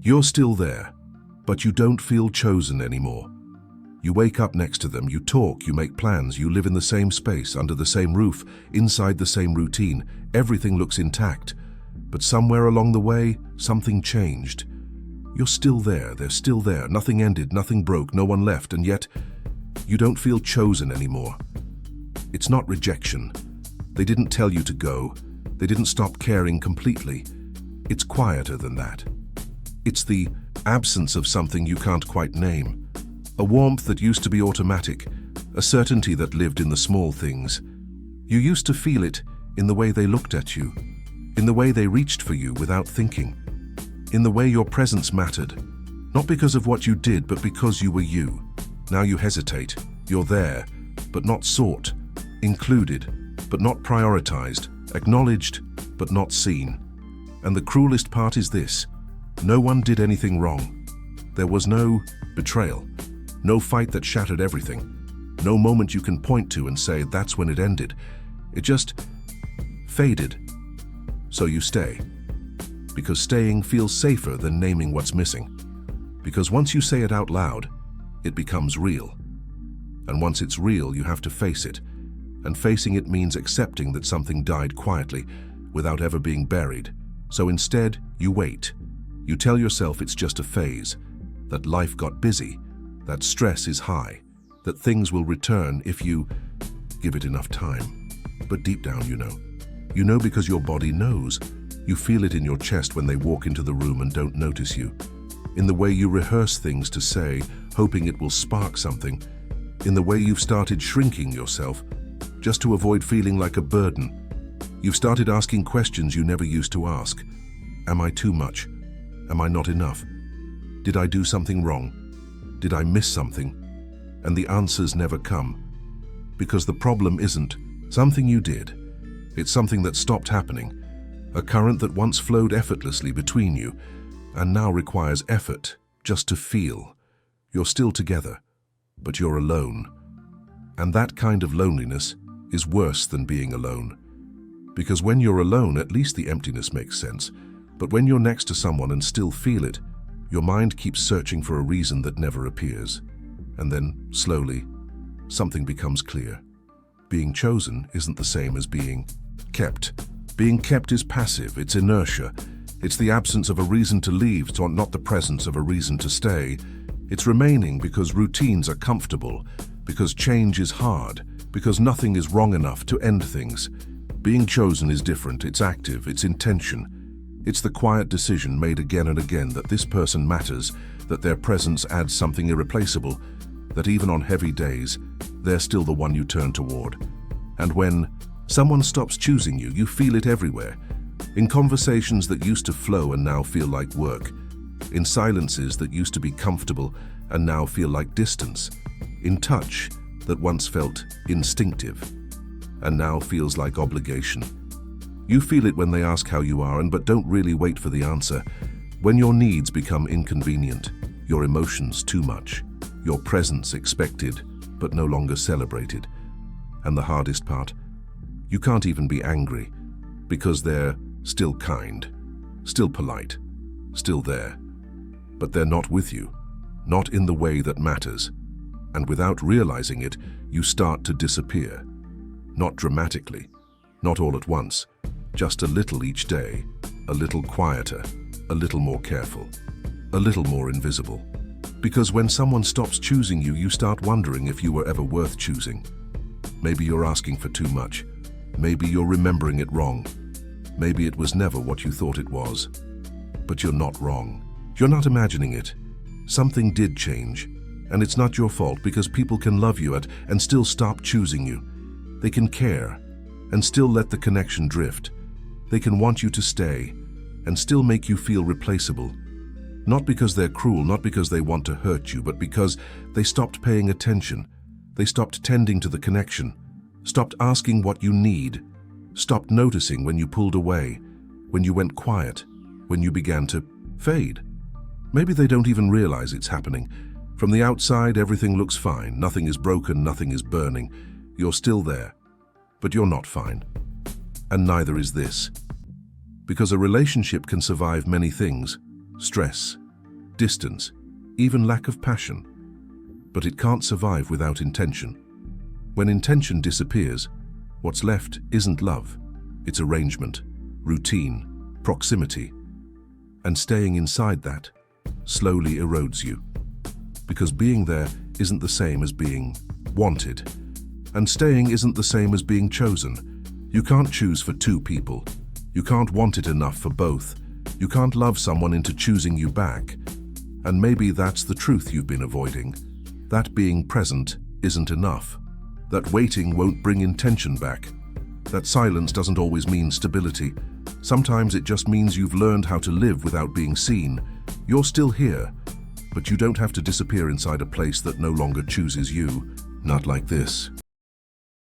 You're still there, but you don't feel chosen anymore. You wake up next to them, you talk, you make plans, you live in the same space, under the same roof, inside the same routine. Everything looks intact, but somewhere along the way, something changed. You're still there, they're still there, nothing ended, nothing broke, no one left, and yet you don't feel chosen anymore. It's not rejection. They didn't tell you to go. They didn't stop caring completely. It's quieter than that. It's the absence of something you can't quite name. A warmth that used to be automatic, a certainty that lived in the small things. You used to feel it in the way they looked at you, in the way they reached for you without thinking, in the way your presence mattered, not because of what you did, but because you were you. Now you hesitate. You're there, but not sought, included, but not prioritized, acknowledged, but not seen. And the cruelest part is this: no one did anything wrong. There was no betrayal, no fight that shattered everything, no moment you can point to and say that's when it ended. It just faded. So you stay, because staying feels safer than naming what's missing. Because once you say it out loud, it becomes real. And once it's real, you have to face it. And facing it means accepting that something died quietly, without ever being buried. So instead, you wait. You tell yourself it's just a phase, that life got busy, that stress is high, that things will return if you give it enough time. But deep down, you know. You know because your body knows. You feel it in your chest when they walk into the room and don't notice you. In the way you rehearse things to say, hoping it will spark something. In the way you've started shrinking yourself, just to avoid feeling like a burden. You've started asking questions you never used to ask. Am I too much? Am I not enough? Did I do something wrong? Did I miss something? And the answers never come. Because the problem isn't something you did. It's something that stopped happening. A current that once flowed effortlessly between you and now requires effort just to feel. You're still together, but you're alone. And that kind of loneliness is worse than being alone. Because when you're alone, at least the emptiness makes sense. But when you're next to someone and still feel it, your mind keeps searching for a reason that never appears. And then, slowly, something becomes clear. Being chosen isn't the same as being kept. Being kept is passive, it's inertia. It's the absence of a reason to leave, not the presence of a reason to stay. It's remaining because routines are comfortable, because change is hard, because nothing is wrong enough to end things. Being chosen is different, it's active, it's intention. It's the quiet decision made again and again that this person matters, that their presence adds something irreplaceable, that even on heavy days, they're still the one you turn toward. And when someone stops choosing you, you feel it everywhere. In conversations that used to flow and now feel like work. In silences that used to be comfortable and now feel like distance. In touch that once felt instinctive and now feels like obligation. You feel it when they ask how you are but don't really wait for the answer. When your needs become inconvenient, your emotions too much, your presence expected but no longer celebrated. And the hardest part, you can't even be angry because they're still kind, still polite, still there. But they're not with you, not in the way that matters. And without realizing it, you start to disappear. Not dramatically, not all at once, just a little each day, a little quieter, a little more careful, a little more invisible. Because when someone stops choosing you, you start wondering if you were ever worth choosing. Maybe you're asking for too much. Maybe you're remembering it wrong. Maybe it was never what you thought it was. But you're not wrong. You're not imagining it. Something did change. And it's not your fault because people can love you and still stop choosing you. They can care and still let the connection drift. They can want you to stay and still make you feel replaceable. Not because they're cruel, not because they want to hurt you, but because they stopped paying attention. They stopped tending to the connection, stopped asking what you need, stopped noticing when you pulled away, when you went quiet, when you began to fade. Maybe they don't even realize it's happening. From the outside, everything looks fine. Nothing is broken, nothing is burning. You're still there, but you're not fine. And neither is this. Because a relationship can survive many things: stress, distance, even lack of passion. But it can't survive without intention. When intention disappears, what's left isn't love. It's arrangement, routine, proximity. And staying inside that slowly erodes you. Because being there isn't the same as being wanted. And staying isn't the same as being chosen. You can't choose for two people. You can't want it enough for both. You can't love someone into choosing you back. And maybe that's the truth you've been avoiding. That being present isn't enough. That waiting won't bring intention back. That silence doesn't always mean stability. Sometimes it just means you've learned how to live without being seen. You're still here, but you don't have to disappear inside a place that no longer chooses you. Not like this.